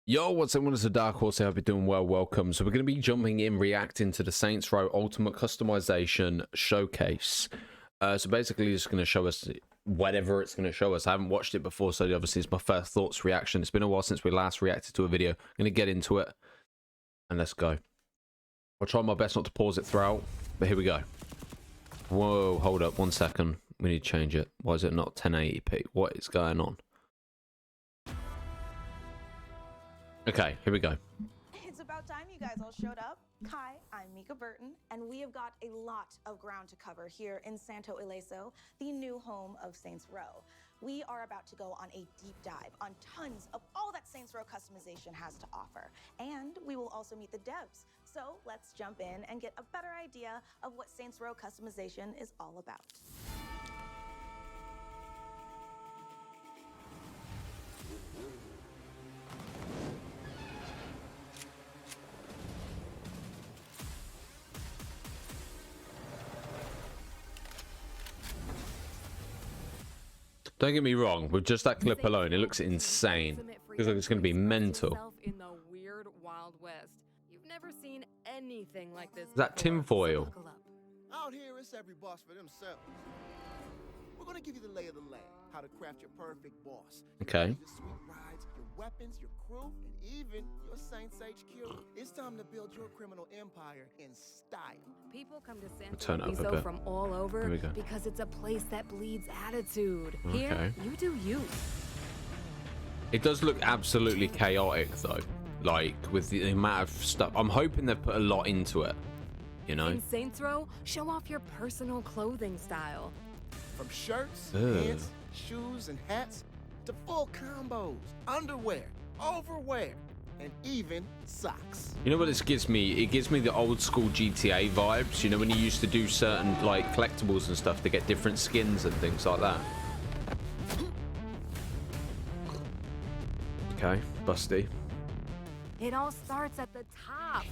Yo, what's up? It's a Dark Horse. I hope you're doing well. Welcome. So we're going to be jumping in, reacting to the Saints Row Ultimate Customization Showcase. So basically, it's going to show us whatever it's going to show us. I haven't watched it before, so obviously it's my first thoughts reaction. It's been a while since we last reacted to a video. I'm going to get into it, and let's go. I'll try my best not to pause it throughout, but here we go. Whoa, hold up 1 second. We need to change it. Why is it not 1080p? What is going on? Okay, here we go. It's about time you guys all showed up. Hi, I'm Mika Burton, and we have got a lot of ground to cover here in Santo Ileso, the new home of Saints Row. We are about to go on a deep dive on tons of all that Saints Row customization has to offer. And we will also meet the devs. So let's jump in and get a better idea of what Saints Row customization is all about. Don't get me wrong, with just that clip alone, it looks insane. Looks like it's going to be mental. In the weird Wild West. You've never seen anything like this. Is that tinfoil? Out here, it's every boss for themselves. We're gonna give you the lay of the land, how to craft your perfect boss. Okay. Your sweet rides, your weapons, your crew, and even your Saints HQ. It's time to build your criminal empire in style. People come to Turn Santo it up a Ileso bit. from all over Here we go. because it's a place that bleeds attitude. Okay. Here, you do you. It does look absolutely chaotic, though. Like, with the amount of stuff. I'm hoping they've put a lot into it, you know? In Saints Row, show off your personal clothing style. From shirts, Ugh. pants, shoes, and hats, to full combos, underwear, overwear, and even socks. You know what this gives me? It gives me the old school GTA vibes. You know, when you used to do certain, like, collectibles and stuff to get different skins and things like that. Okay, busty. It all starts at the top.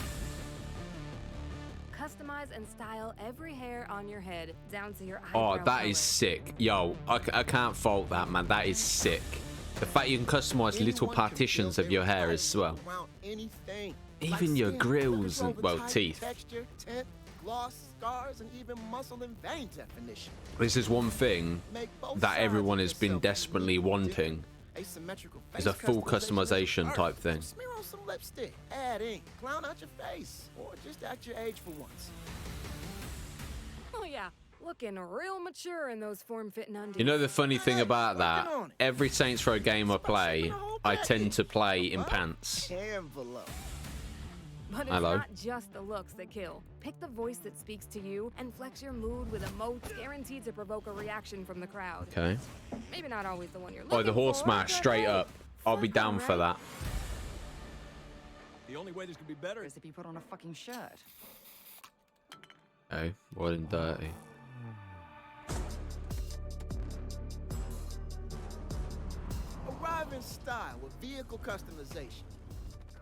Customize and style every hair on your head down to your eyebrow Oh, that color. is sick. Yo, I can't fault that, man. That is sick. The fact you can customize little Anyone can partitions build of your their hair style as well. around anything. Even Like your skin, grills and, well, prototype, teeth. Texture, tint, gloss, scars, and even muscle and vein definition. This is one thing Make both that sides everyone of has been yourself desperately look wanting. different. Asymmetrical Is face a full customization art. type thing. Smear on some lipstick, add ink, clown out your face, or just act your age for once. Oh yeah, looking real mature in those form-fitting undies. You know the funny thing about that? Every Saints Row game I play, I tend to play in pants. Envelope. But it's Hello. not just the looks that kill. Pick the voice that speaks to you and flex your mood with emotes guaranteed to provoke a reaction from the crowd. Okay. Maybe not always the one you're looking Oh, the horse for, smash, but straight hey, up. I'll be fuck down 'em, for right? that. The only way this could be better is Is if you put on a fucking shirt. Okay, well and dirty. Arrive in style with vehicle customization.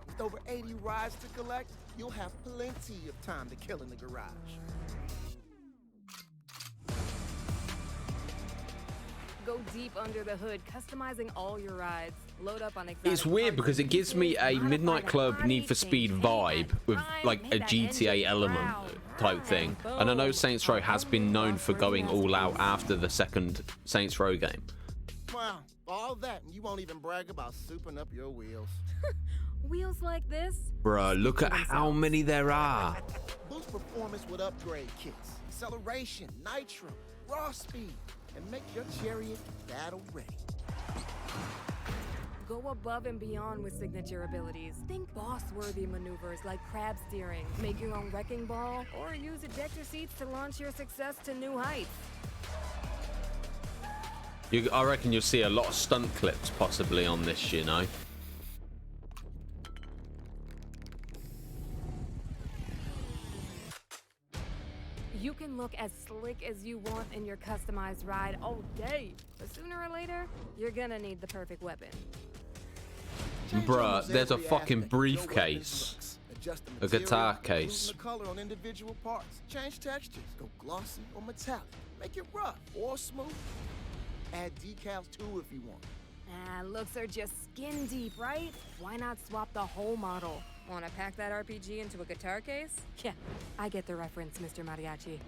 With over 80 rides to collect, you'll have plenty of time to kill in the garage. Go deep under the hood, customizing all your rides. Load up on exotic It's weird cars because it and gives me a modify Midnight that Club body, Need for Speed change vibe that with grind, like make a that GTA engine element proud. type thing. And I know Saints Row has been known for going all out after the second Saints Row game. Wow, all that and you won't even brag about souping up your wheels. Wheels like this? Bruh, look at how many there are. Boost performance with upgrade kits, acceleration, nitro, raw speed, and make your chariot battle ready. Go above and beyond with signature abilities. Think boss-worthy maneuvers like crab steering, make your own wrecking ball, or use ejector seats to launch your success to new heights. I reckon you'll see a lot of stunt clips possibly on this, you know. You can look as slick as you want in your customized ride all day, but sooner or later, you're gonna need the perfect weapon. Change Bruh, almost there's a every fucking aspect of your weapon's briefcase. looks. Adjust the A material, guitar loosen case. the color on individual parts. Change textures. Go glossy or metallic. Make it rough or smooth. Add decals too if you want. Ah, looks are just skin deep, right? Why not swap the whole model? Wanna pack that RPG into a guitar case? Yeah, I get the reference, Mr. Mariachi.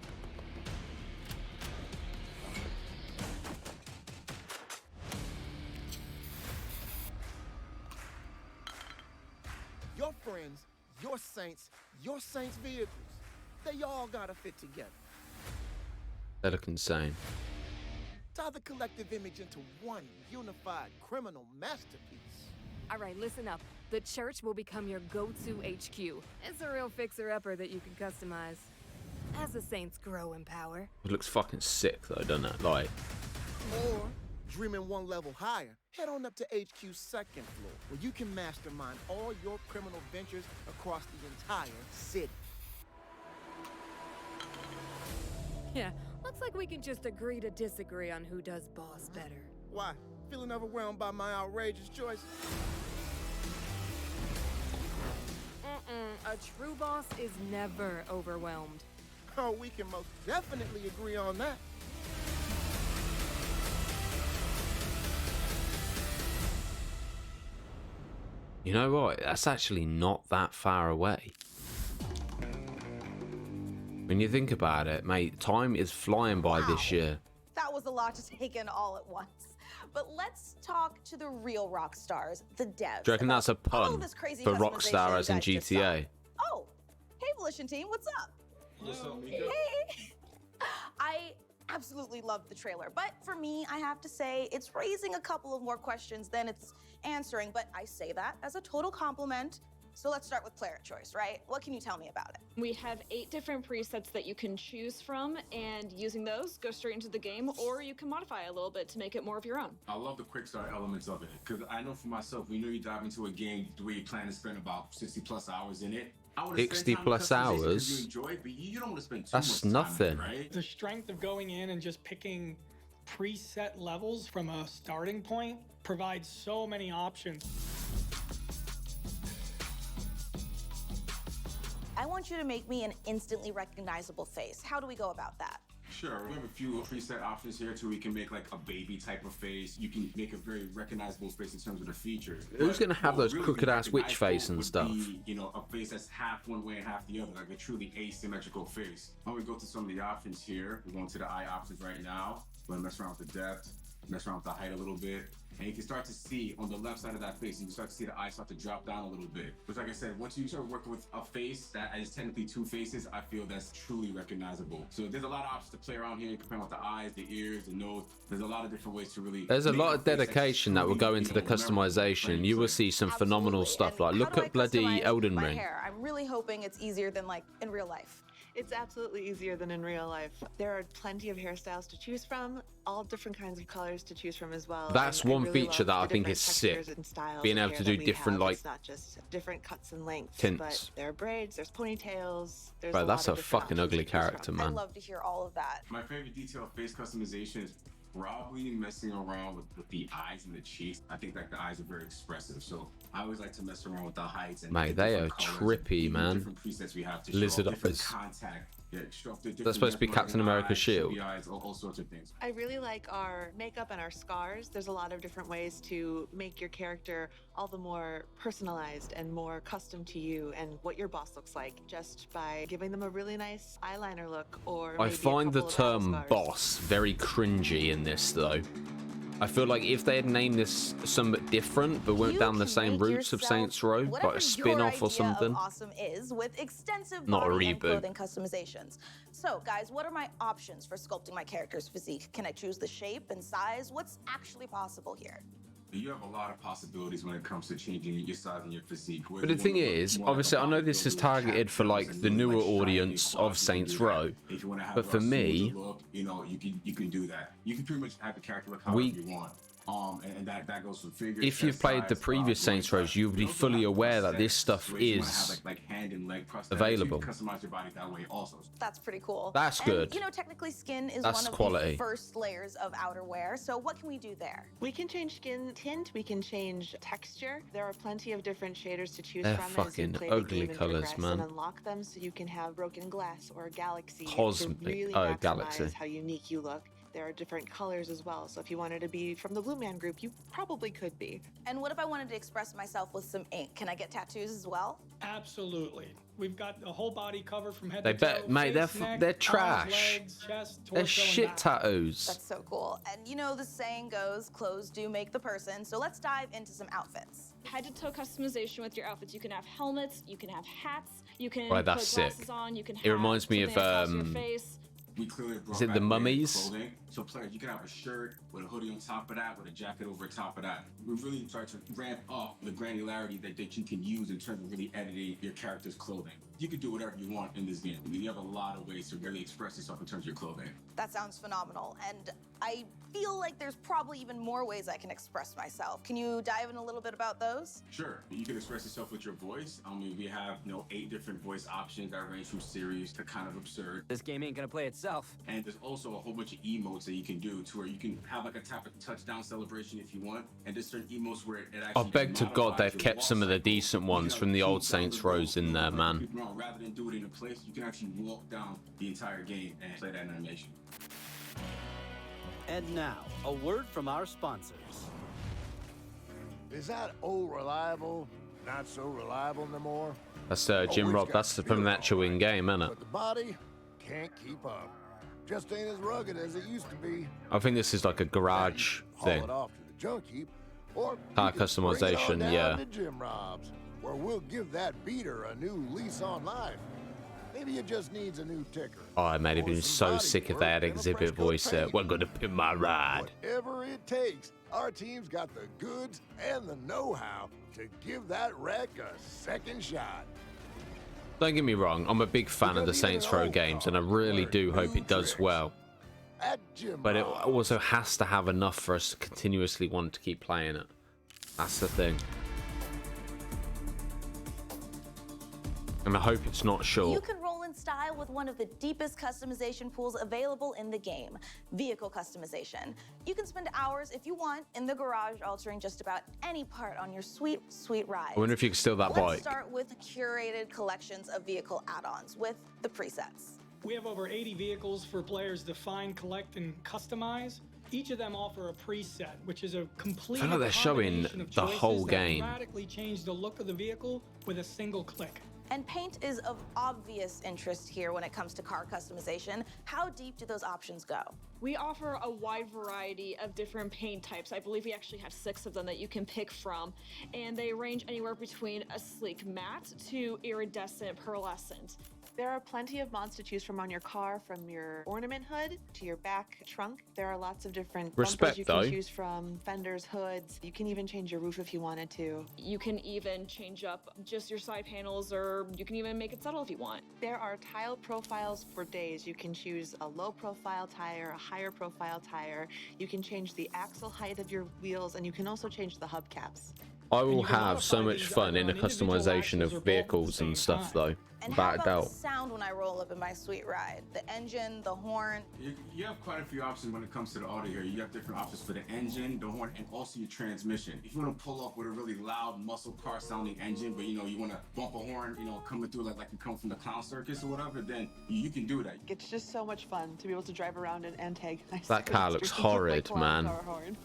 Your friends, your Saints vehicles, they all gotta fit together. They look insane. Tie the collective image into one unified criminal masterpiece. All right, listen up. The church will become your go-to HQ. It's a real fixer-upper that you can customize. As the Saints grow in power. It looks fucking sick though, doesn't it? Like, Or, dreaming one level higher, head on up to HQ's second floor, where you can mastermind all your criminal ventures across the entire city. Yeah, looks like we can just agree to disagree on who does boss better. Why? Feeling overwhelmed by my outrageous choices? A true boss is never overwhelmed. Oh, we can most definitely agree on that. you know what? That's actually not that far away. When you think about it, mate, time is flying by this year. That was a lot to take in all at once. But let's talk to the real rock stars, the devs. Do you reckon that's a about all pun this crazy for customization Rockstar as in you guys just saw. GTA? Oh, hey, Volition team, what's up? What's up, Mika? Hey. I absolutely loved the trailer, but for me, I have to say it's raising a couple of more questions than it's answering, but I say that as a total compliment. So let's start with player choice, right? What can you tell me about it? We have 8 different presets that you can choose from, and using those, go straight into the game, or you can modify a little bit to make it more of your own. I love the quick start elements of it, because I know for myself, when you dive into a game the way you plan to spend about 60 plus hours in it, I would 60 plus hours? You enjoy it, but you don't want to spend too That's much time nothing. in it, right? The strength of going in and just picking preset levels from a starting point provides so many options. I want you to make me an instantly recognizable face. How do we go about that? Sure, we have a few preset options here too. We can make like a baby type of face. You can make a very recognizable face in terms of the features. Who's gonna have those really crooked ass witch recognizable face and would stuff? be, you know, a face that's half one way and half the other, like a truly asymmetrical face. When we go to some of the options here, we're going to the eye options right now. We're gonna mess around with the depth, mess around with the height a little bit. And you can start to see on the left side of that face, you can start to see the eyes start to drop down a little bit. Which, like I said, once you start working with a face that is technically 2 faces, I feel that's truly recognizable. So there's a lot of options to play around here, comparing with the eyes, the ears, the nose. There's a lot of different ways to really. There's a make lot of face that's dedication that will truly, go into the memorable, customization. right? You will So- see some phenomenal Absolutely. stuff. And Like, how look do I at bloody customize Elden my Ring. hair? I'm really hoping it's easier than like in real life. It's absolutely easier than in real life. There are plenty of hairstyles to choose from, all different kinds of colors to choose from as well. That's and I one really feature love that I the think different is sick. textures and styles Being of able hair to that do we different, have. like, It's not just different cuts and lengths, tints. but there are braids, there's ponytails, there's Bro, a that's lot a of different fucking options ugly to choose from. character, I man. love to hear all of that. My favorite detail of face customization is probably messing around with the eyes and the cheeks. I think like the eyes are very expressive, so I always like to mess around with the heights and Mate, the they different are colors, trippy, even man. Different presets we have to Lizard show off different eyes. contact. Yeah, show off the That's supposed to be different Captain America's eyes, shield. the eyes, all sorts of things. I really like our makeup and our scars. There's a lot of different ways to make your character all the more personalized and more custom to you and what your boss looks like, just by giving them a really nice eyeliner look or I maybe a find the couple of battle term scars. boss very cringy in this, though. I feel like if they had named this somewhat different, but went You down the can same make routes of yourself Saints Row, like whatever a your spin-off or idea of something. Awesome is with extensive Not a body and reboot. clothing customizations. So, guys, what are my options for sculpting my character's physique? Can I choose the shape and size? What's actually possible here? You have a lot of possibilities when it comes to changing your size and your physique. But the thing is, obviously, I know this is targeted for like the newer audience of Saints Row. If you want to have But for a smoother me, look, you know, you can do that. You can pretty much have the character look however we- you want. And that goes from figures. If you've chest played the size, previous joint Saints Rows, size. you'll be You also fully have aware that prosthetics, this stuff so if you wanna is have like hand and leg prosthetics, available. You can customize your body that way also. That's pretty cool. That's And, good. you know, technically, skin is That's one of quality. the first layers of outerwear. So, what can we do there? We can change skin tint, we can change texture. There are plenty of different shaders to choose They're from as fucking you play the ugly game and colours, progress man. and unlock them so you can have broken glass or a galaxy Cosmic- to really oh, maximize galaxy. how unique you look. There are different colors as well. So if you wanted to be from the Blue Man group, you probably could be. And what if I wanted to express myself with some ink? Can I get tattoos as well? Absolutely. We've got the whole body covered from head They to bet, toe. mate, face, they're neck, they're arms, trash. legs, chest, torso, They're and shit back. tattoos. That's so cool. And you know the saying goes, clothes do make the person. So let's dive into some outfits. Head to toe customization with your outfits. You can have helmets, you can have hats, you can Right, that's put glasses sick. on, you can have It reminds me of, something that covers your face. We clearly brought Is it back the branded Mummies? clothing. So players, you can have a shirt with a hoodie on top of that, with a jacket over top of that. We really try to ramp up the granularity that you can use in terms of really editing your character's clothing. You can do whatever you want in this game. You have a lot of ways to really express yourself in terms of your clothing. That sounds phenomenal. And I feel like there's probably even more ways I can express myself. Can you dive in a little bit about those? Sure, you can express yourself with your voice. I mean, we have 8 different voice options that range from serious to kind of absurd. This game ain't gonna play itself. And there's also a whole bunch of emotes that you can do to where you can have like a type of touchdown celebration if you want. And there's certain emotes where it I actually beg to God modifies they've your kept walk some of the cycle. decent You ones can from the keep old down Saints the road, Rows in there, man. keep going. Rather than do it in a place, you can actually walk down the entire game and play that animation. And now, a word from our sponsors. Is that old reliable not so reliable no more? That's Jim Always Rob. got That's the from feel the actual all right, in-game, innit? But the body can't keep up. Just ain't as rugged as it used to be. I think this is like a garage Haul thing. it off to the junk heap, or you Car can bring it on customization, down yeah. to Jim Rob's, where we'll give that beater a new lease on life. Maybe it just needs a new ticker. Oh, I might have or been some so body sick if work they had and a exhibit fresh coat voice there. paint. We're gonna pin my ride. Whatever it takes, our team's got the goods and the know-how to give that wreck a second shot. Don't get me wrong, I'm a big fan of the Because even Saints an Row old games, car and I really learns do hope new it does tricks. well. At Jim But it Rob's. also has to have enough for us to continuously want to keep playing it. That's the thing. And I hope it's not You short. can roll in style with one of the deepest customization pools available in the game, vehicle customization. You can spend hours if you want in the garage altering just about any part on your sweet, sweet ride. I wonder if you can steal that Let's bike. start with curated collections of vehicle add-ons with the presets. We have over 80 vehicles for players to find, collect, and customize. Each of them offer a preset, which is a complete I feel like they're showing combination of the choices whole that game. radically change the look of the vehicle with a single click. And paint is of obvious interest here when it comes to car customization. How deep do those options go? We offer a wide variety of different paint types. I believe we actually have 6 of them that you can pick from, and they range anywhere between a sleek matte to iridescent pearlescent. There are plenty of mods to choose from on your car, from your ornament hood to your back trunk. There are lots of different Respect, bumpers you can though. choose from, fenders, hoods. You can even change your roof if you wanted to. You can even change up just your side panels, or you can even make it subtle if you want. There are tile profiles for days. You can choose a low profile tire, a higher profile tire. You can change the axle height of your wheels, and you can also change the hubcaps. I And will you can have so modify much these fun either in the on individual customization axles or of both at vehicles the and same stuff, time. though. And how Without a about doubt. the sound when I roll up in my sweet ride? The engine, the horn. You have quite a few options when it comes to the audio here. You have different options for the engine, the horn, and also your transmission. If you want to pull up with a really loud muscle car sounding engine, but you want to bump a horn, coming through like you come from the clown circus or whatever, then you can do that. It's just so much fun to be able to drive around and antagonize. That car looks pedestrians with my horrid, clown man. car horn.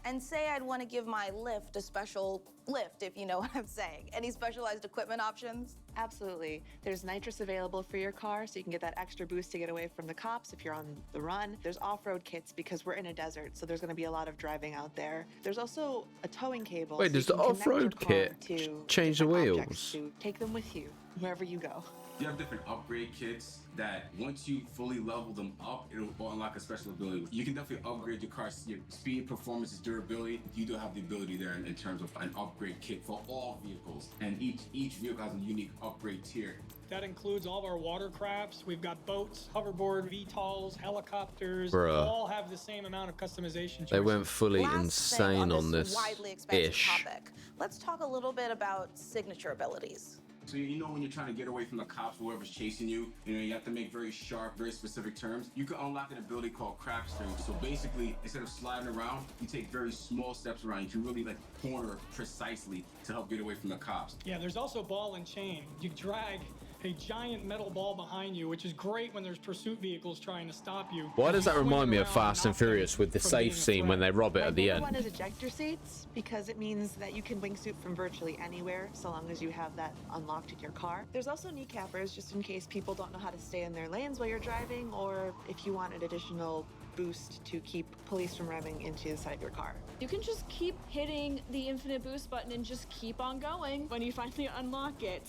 And say I'd want to give my lift a special lift, if you know what I'm saying. Any specialized equipment options? Absolutely. There's nitrous available for your car, so you can get that extra boost to get away from the cops if you're on the run. There's off-road kits because we're in a desert, so there's going to be a lot of driving out there. There's also a towing cable. Wait, so does you the can connect your off-road car kit to change the different objects wheels? to take them with you wherever you go. You have different upgrade kits that once you fully level them up, it'll unlock a special ability. You can definitely upgrade your car's your speed, performance, durability. You do have the ability there in terms of an upgrade kit for all vehicles. And each vehicle has a unique upgrade tier. That includes all of our watercrafts. We've got boats, hoverboard, VTOLs, helicopters. Bruh. All have the same amount of customization They choices. went fully Last thing insane on this widely expensive ish. topic. Let's talk a little bit about signature abilities. So when you're trying to get away from the cops, or whoever's chasing you, you have to make very sharp, very specific turns. You can unlock an ability called crap string. So basically, instead of sliding around, you take very small steps around. You can really corner precisely to help get away from the cops. Yeah, there's also ball and chain. You drag a giant metal ball behind you, which is great when there's pursuit vehicles trying to stop you. Why as does you that swing remind it me of around Fast and knock them Furious with the from being safe a scene when threat. they rob it My at the favorite end? one is ejector seats because it means that you can wingsuit from virtually anywhere so long as you have that unlocked in your car. There's also kneecappers just in case people don't know how to stay in their lanes while you're driving, or if you want an additional boost to keep police from revving into the side of your car. You can just keep hitting the infinite boost button and just keep on going when you finally unlock it.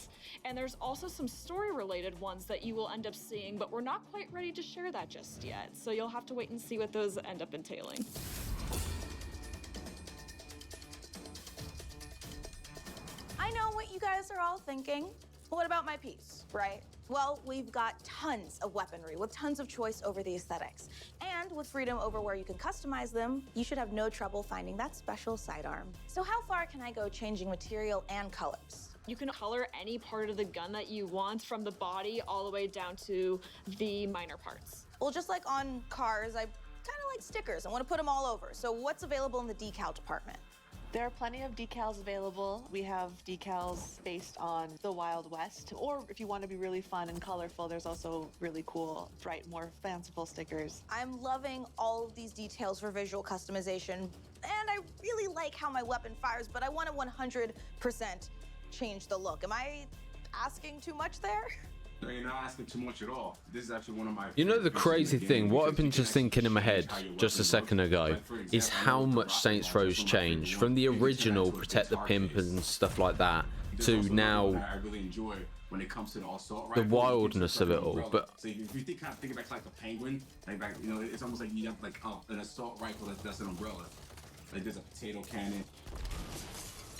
And there's also some story-related ones that you will end up seeing, but we're not quite ready to share that just yet. So you'll have to wait and see what those end up entailing. I know what you guys are all thinking. What about my piece, right? Well, we've got tons of weaponry with tons of choice over the aesthetics. And with freedom over where you can customize them, you should have no trouble finding that special sidearm. So how far can I go changing material and colors? You can color any part of the gun that you want, from the body all the way down to the minor parts. Well, just like on cars, I kind of like stickers. I want to put them all over. So what's available in the decal department? There are plenty of decals available. We have decals based on the Wild West, or if you want to be really fun and colorful, there's also really cool, bright, more fanciful stickers. I'm loving all of these details for visual customization, and I really like how my weapon fires, but I want to 100% change the look. Am I asking too much there? No, you're not asking too much at all. This is actually one of my You know the favorite features crazy in the thing, game what I've because been you just can thinking in my actually head change how your just a weapon second looks. ago Like, for is example, how I know much the Saints rocket launcher Row's is one of my favorite changed from the ones. You can turn that original into a Protect the guitar Pimp case. and stuff like that There's to also another now one that I really enjoy when it comes to the assault the rifle. wildness of it all. Umbrella. But so if you think kind of think back to like a penguin, like back, you know, it's almost like you have like an assault rifle that's an umbrella. Like there's a potato cannon.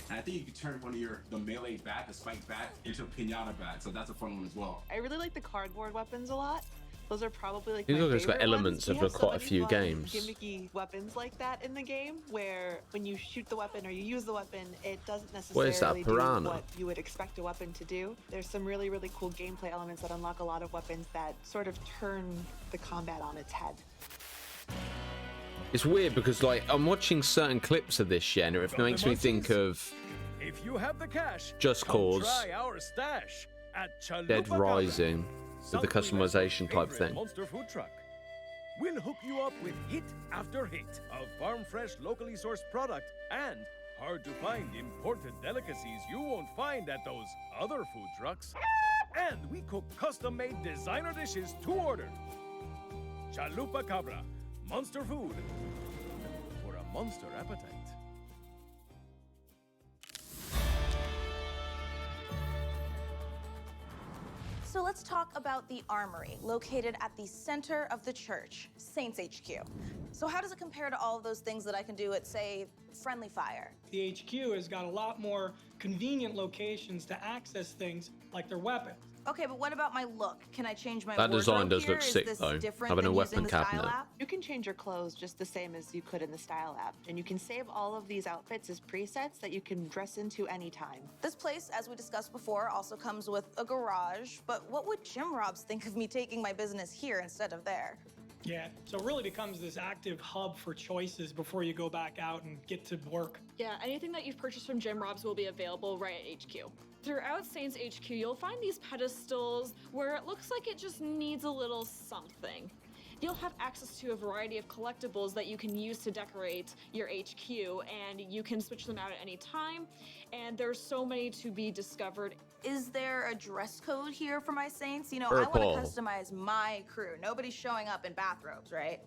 And I think you can turn one of the melee bat, the spike bat, into a pinata bat. So that's a fun one as well. I really like the cardboard weapons a lot. Those are probably like These my are just got favorite elements ones. We of have so quite a many few fun, games. gimmicky weapons like that in the game, where when you shoot the weapon or you use the weapon, it doesn't Where's that necessarily do piranha? what you would expect a weapon to do. There's some really, really cool gameplay elements that unlock a lot of weapons that sort of turn the combat on its head. it's weird because like I'm watching certain clips of this, yeah, and it makes me think of If you have the cash, Just come Cause, try our stash at Dead Chalupa Rising with the South Freeland's customization type favorite thing. Monster food truck. We'll hook you up with hit after hit of farm fresh, locally sourced product and hard to find imported delicacies you won't find at those other food trucks. And we cook custom-made designer dishes to order. Chalupa Cabra, monster food for a monster appetite. So let's talk about the armory, located at the center of the church, Saints HQ. So how does it compare to all of those things that I can do at, say, Friendly Fire? The HQ has got a lot more convenient locations to access things like their weapons. Okay, but what about my look? Can I change my That design wardrobe does here? look Is sick, this though, different having a than weapon using the Style cabinet. app? You can change your clothes just the same as you could in the Style app, and you can save all of these outfits as presets that you can dress into anytime. This place, as we discussed before, also comes with a garage, but what would Jim Robs think of me taking my business here instead of there? Yeah, so it really becomes this active hub for choices before you go back out and get to work. Yeah, anything that you've purchased from Jim Robs will be available right at HQ. Throughout Saints HQ, you'll find these pedestals where it looks like it just needs a little something. You'll have access to a variety of collectibles that you can use to decorate your HQ, and you can switch them out at any time, and there's so many to be discovered. Is there a dress code here for my Saints? You know, Purple. I want to customize my crew. Nobody's showing up in bathrobes, right?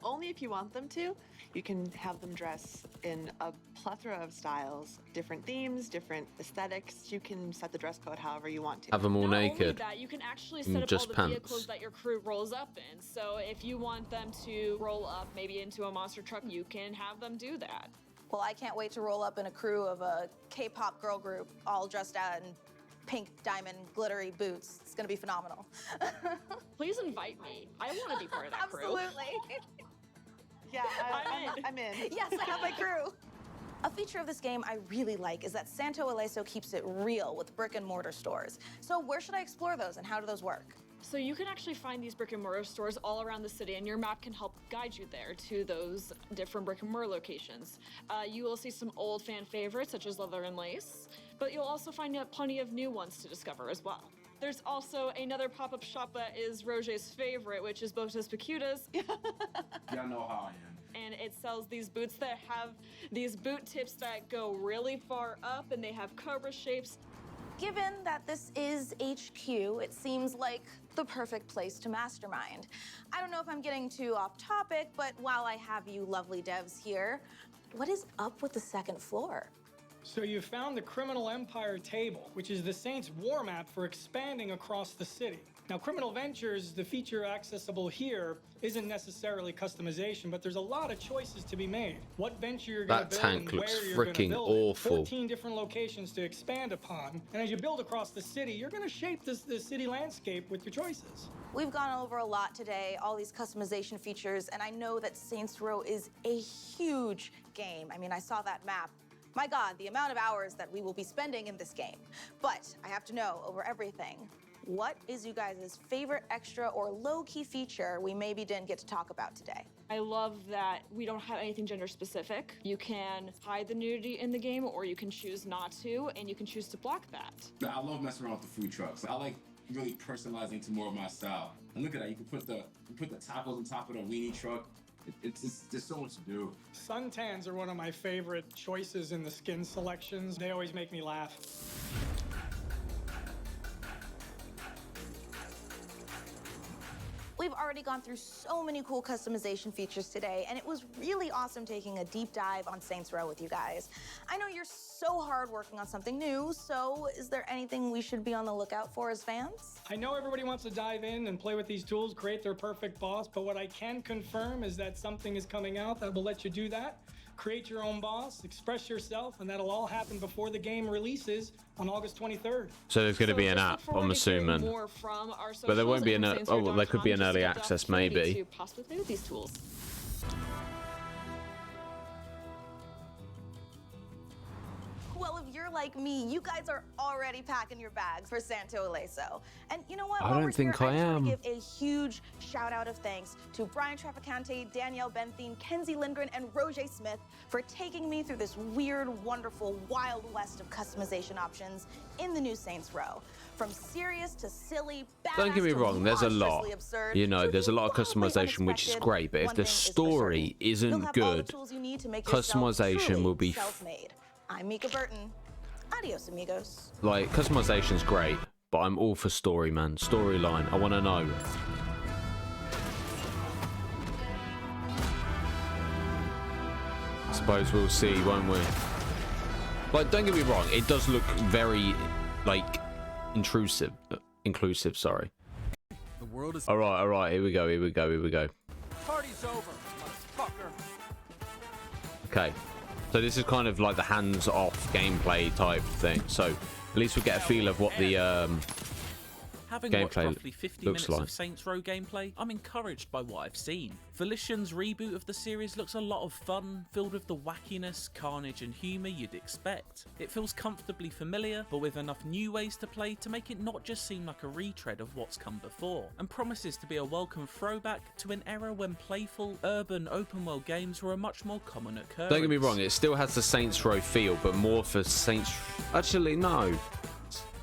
Only if you want them to. You can have them dress in a plethora of styles, different themes, different aesthetics. You can set the dress code however you want to. Have them all Not only naked. that, you can actually in set up all just the pants. vehicles that your crew rolls up in. So if you want them to roll up maybe into a monster truck, you can have them do that. Well, I can't wait to roll up in a crew of a K-pop girl group all dressed out in pink diamond glittery boots. It's gonna be phenomenal. Please invite me. I want to be part of that crew. Absolutely. Yeah, I'm in. Yes, I have my crew. A feature of this game I really like is that Santo Ileso keeps it real with brick and mortar stores. So where should I explore those and how do those work? So you can actually find these brick and mortar stores all around the city, and your map can help guide you there to those different brick and mortar locations. You will see some old fan favorites such as Leather and Lace, but you'll also find plenty of new ones to discover as well. There's also another pop-up shop that is Roger's favorite, which is Botas Picudas. Y'all know how I am. And it sells these boots that have these boot tips that go really far up, and they have cobra shapes. Given that this is HQ, it seems like the perfect place to mastermind. I don't know if I'm getting too off topic, but while I have you lovely devs here, what is up with the second floor? So you found the Criminal Empire table, which is the Saints' war map for expanding across the city. Now, Criminal Ventures, the feature accessible here, isn't necessarily customization, but there's a lot of choices to be made. What venture you're going to build and where you're going to build it. Awful. 14 different locations to expand upon. And as you build across the city, you're going to shape the city landscape with your choices. We've gone over a lot today, all these customization features, and I know that Saints Row is a huge game. I mean, I saw that map. My God, the amount of hours that we will be spending in this game. But I have to know, over everything, what is you guys' favorite extra or low-key feature we maybe didn't get to talk about today? I love that we don't have anything gender specific. You can hide the nudity in the game, or you can choose not to, and you can choose to block that. I love messing around with the food trucks. I like really personalizing to more of my style. And look at that, you can put the tacos on top of the weenie truck. There's so much to do. Suntans are one of my favorite choices in the skin selections. They always make me laugh. We've already gone through so many cool customization features today, and it was really awesome taking a deep dive on Saints Row with you guys. I know you're so hard working on something new, so is there anything we should be on the lookout for as fans? I know everybody wants to dive in and play with these tools, create their perfect boss, but what I can confirm is that something is coming out that will let you do that. Create your own boss, express yourself, and that'll all happen before the game releases on August 23rd. So there's going to be an app, I'm assuming. But there won't be an... Oh, there could be an early access, maybe. To possibly play with these tools. Well, if you're like me, you guys are already packing your bags for Santo Ileso. And you know what? I While don't we're think here, I just am. want to give a huge shout out of thanks to Brian Traficante, Danielle Benthine, Kenzie Lindgren, and Roger Smith for taking me through this weird, wonderful, wild west of customization options in the new Saints Row. From serious to silly, badass Don't get me to wrong, there's a lot. monstrously absurd, You know, to there's a lot of wildly customization, which is unexpected. great. But if One the thing is for story certain, you'll isn't have all the good, tools you need to make yourself customization truly will be self-made. I'm Mika Burton. Adios, amigos. like, customization's great, but I'm all for story, man. Storyline. I want to know. I suppose we'll see, won't we? Like, don't get me wrong, it does look very, like, inclusive, sorry. The world is... Alright, here we go. Party's over, motherfucker. Okay. So this is kind of like the hands-off gameplay type thing. So at least we get a feel of what the Having watched gameplay roughly 50 looks minutes like. of Saints Row gameplay, I'm encouraged by what I've seen. Volition's reboot of the series looks a lot of fun, filled with the wackiness, carnage and humour you'd expect. It feels comfortably familiar, but with enough new ways to play to make it not just seem like a retread of what's come before, and promises to be a welcome throwback to an era when playful, urban, open-world games were a much more common occurrence. Don't get me wrong, it still has the Saints Row feel, but more for Saints... Actually, no.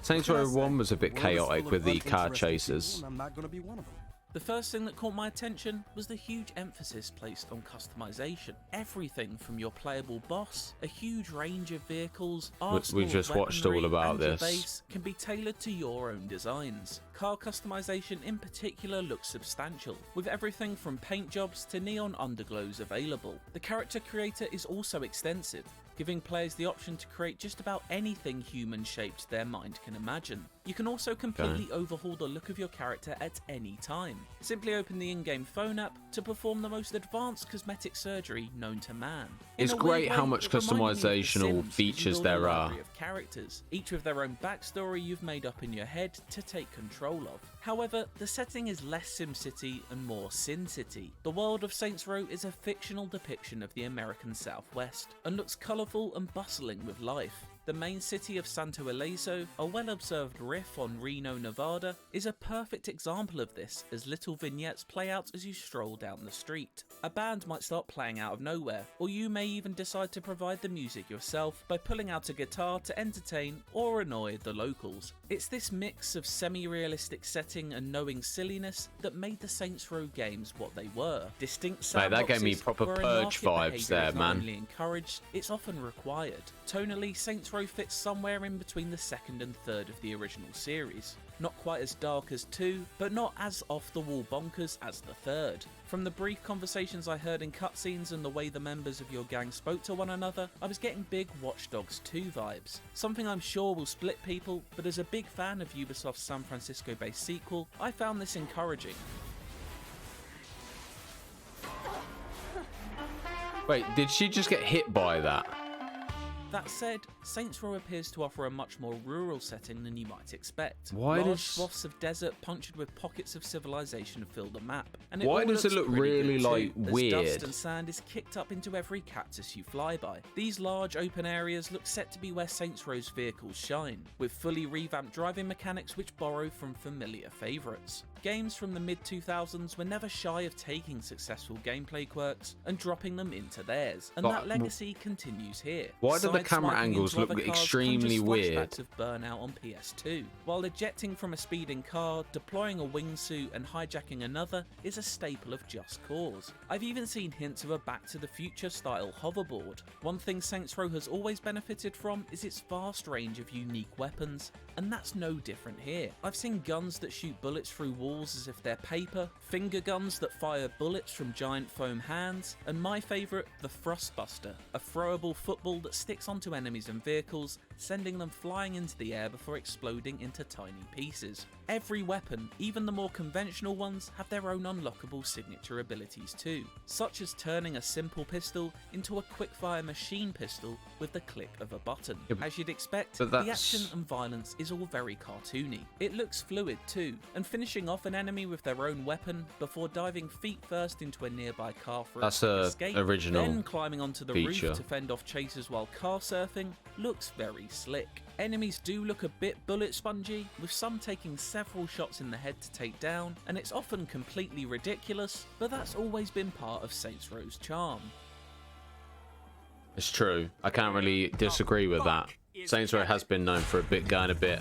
Saints Row 1 was a bit chaotic with the car chasers. I'm not gonna be one of them. The first thing that caught my attention was the huge emphasis placed on customization. Everything from your playable boss, a huge range of vehicles, We just watched all about and your this. base can be tailored to your own designs. Car customization in particular looks substantial, with everything from paint jobs to neon underglows available. The character creator is also extensive, giving players the option to create just about anything human-shaped their mind can imagine. You can also completely overhaul the look of your character at any time. Simply open the in-game phone app to perform the most advanced cosmetic surgery known to man. It's great how much customizational features there are. Of characters, each with their own backstory you've made up in your head to take control of. However, the setting is less SimCity and more Sin City. The world of Saints Row is a fictional depiction of the American Southwest, and looks colourful and bustling with life. The main city of Santo Ileso, a well-observed riff on Reno, Nevada, is a perfect example of this, as little vignettes play out as you stroll down the street. A band might start playing out of nowhere, or you may even decide to provide the music yourself by pulling out a guitar to entertain or annoy the locals. It's this mix of semi-realistic setting and knowing silliness that made the Saints Row games what they were. Distinct Mate, that gave me sandboxes proper wherein Purge market vibes behaviour there, is not man. only encouraged, it's often required. Tonally, Saints Row fits somewhere in between the second and third of the original series. Not quite as dark as 2, but not as off-the-wall bonkers as the third. From the brief conversations I heard in cutscenes and the way the members of your gang spoke to one another, I was getting big Watch Dogs 2 vibes. Something I'm sure will split people, but as a big fan of Ubisoft's San Francisco-based sequel, I found this encouraging. Wait, did she just get hit by that? That said, Saints Row appears to offer a much more rural setting than you might expect. Why Large does- swaths of desert punctured with pockets of civilization fill the map. And Why all does it looks look pretty really, good too, like, as weird? dust and sand is kicked up into every cactus you fly by. These large open areas look set to be where Saints Row's vehicles shine, with fully revamped driving mechanics which borrow from familiar favourites. Games from the mid-2000s were never shy of taking successful gameplay quirks and dropping them into theirs, and But that legacy continues here. Why do the camera Sideswiping angles into look other cars extremely conjures weird? flashbacks of Burnout on PS2. While ejecting from a speeding car, deploying a wingsuit and hijacking another is a staple of Just Cause. I've even seen hints of a Back to the Future style hoverboard. One thing Saints Row has always benefited from is its vast range of unique weapons, and that's no different here. I've seen guns that shoot bullets through walls as if they're paper, finger guns that fire bullets from giant foam hands, and my favourite, the Thrustbuster, a throwable football that sticks onto enemies and vehicles, sending them flying into the air before exploding into tiny pieces. Every weapon, even the more conventional ones, have their own unlockable signature abilities too, such as turning a simple pistol into a quickfire machine pistol with the click of a button. Yeah, As you'd expect, but the that's- action and violence is all very cartoony. It looks fluid too, and finishing off an enemy with their own weapon before diving feet first into a nearby car for That's a quick a escape, original then climbing onto the feature. roof to fend off chasers while car surfing looks very slick. Enemies do look a bit bullet spongy, with some taking several shots in the head to take down, and it's often completely ridiculous, but that's always been part of Saints Row's charm. It's true. I can't really disagree with that. Saints Row has been known for going a bit,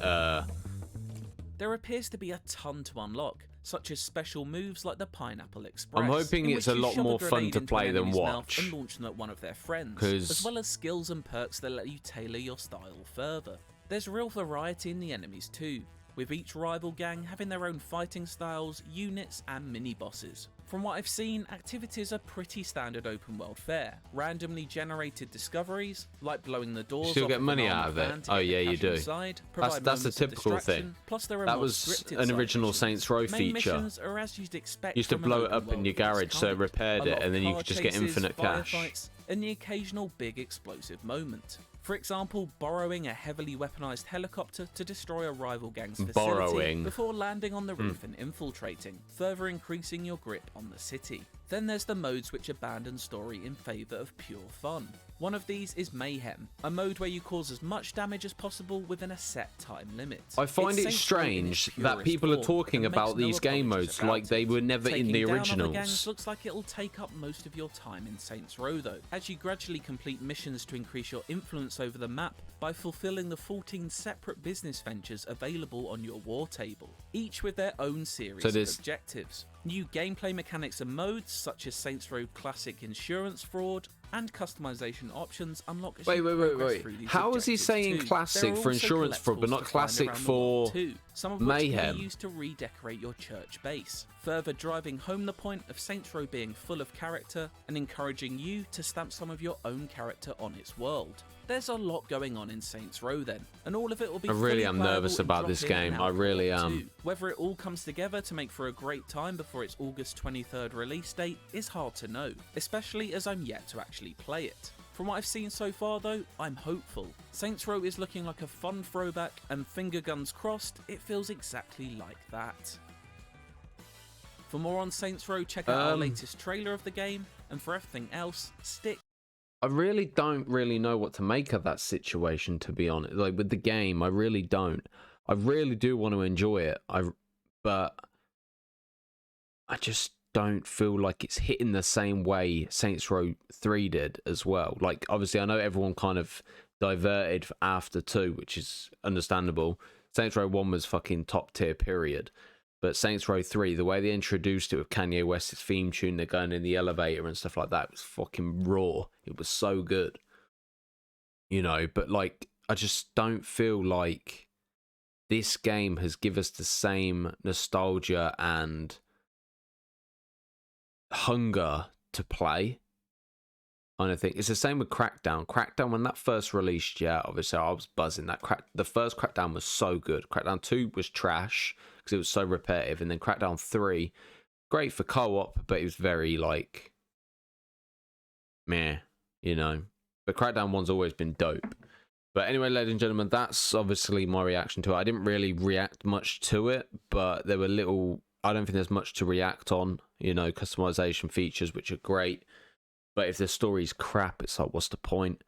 There appears to be a ton to unlock, such as special moves like the Pineapple Express. I'm hoping in it's which a you lot shove more fun grenade to into play an than enemy's mouth watch. and launch them at one of their friends, 'Cause- as well as skills and perks that let you tailor your style further. There's real variety in the enemies too, with each rival gang having their own fighting styles, units and mini-bosses. From what I've seen, activities are pretty standard open world fare. Randomly generated discoveries, like blowing the doors Still off get with money an out armored of it. van to Oh get the yeah, you cash do. inside, That's provide a moments of typical thing. distraction, plus there are That more was scripted an side original missions. Saints Row Main feature. missions are as you'd expect Used to from an blow it open up in world your of this garage so it kind. repaired A it, lot and then you car could just get chases, infinite cash. firefights, and the occasional big explosive moment. For example, borrowing a heavily weaponized helicopter to destroy a rival gang's facility Borrowing. before landing on the roof and infiltrating, further increasing your grip on the city. Then there's the modes which abandon story in favour of pure fun. One of these is Mayhem, a mode where you cause as much damage as possible within a set time limit. I find It's it Saints Row in its strange that purest people are form, talking and about makes no these game apologies modes about like they it. were never in Taking the down other originals. gangs looks like it'll take up most of your time in Saints Row though, as you gradually complete missions to increase your influence over the map by fulfilling the 14 separate business ventures available on your war table, each with their own series So of there's- objectives. New gameplay mechanics and modes such as Saints Row Classic Insurance Fraud and customization options unlock as Wait, you wait, wait, progress wait. through these How is he objectives saying too. classic There are for also insurance fraud, but collectibles not to find classic around the world for too, some of which Mayhem? can be used to redecorate your church base, further driving home the point of Saints Row being full of character and encouraging you to stamp some of your own character on its world. There's a lot going on in Saints Row then, and all of it will be I really fully am playable nervous and about drop this in game. and I out really co-op am. too. Whether it all comes together to make for a great time before its August 23rd release date is hard to know, especially as I'm yet to actually play it. From what I've seen so far though, I'm hopeful. Saints Row is looking like a fun throwback, and finger guns crossed, it feels exactly like that. For more on Saints Row, check out our latest trailer of the game, and for everything else, stick really don't know what to make of that situation, to be honest. Like with the game, I really don't. I really do want to enjoy it. But I just don't feel like it's hitting the same way Saints Row 3 did as well. Like obviously I know everyone kind of diverted after 2, which is understandable. Saints Row 1 was fucking top tier, period. But Saints Row 3, the way they introduced it with Kanye West's theme tune, they're going in the elevator and stuff like that, it was fucking raw. It was so good. You know, but like, I just don't feel like this game has given us the same nostalgia and hunger to play. I don't think it's the same with Crackdown. Crackdown, when that first released, yeah, obviously I was buzzing. The first Crackdown was so good. Crackdown 2 was trash because it was so repetitive, and then Crackdown 3, great for co-op, but it was very like meh, you know. But Crackdown 1's always been dope. But anyway, ladies and gentlemen, that's obviously my reaction to it. I didn't really react much to it, but there were little, I don't think there's much to react on, you know, customization features, which are great. But if the story's crap, it's like, what's the point?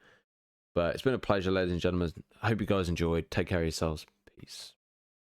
But it's been a pleasure, ladies and gentlemen. I hope you guys enjoyed. Take care of yourselves. Peace.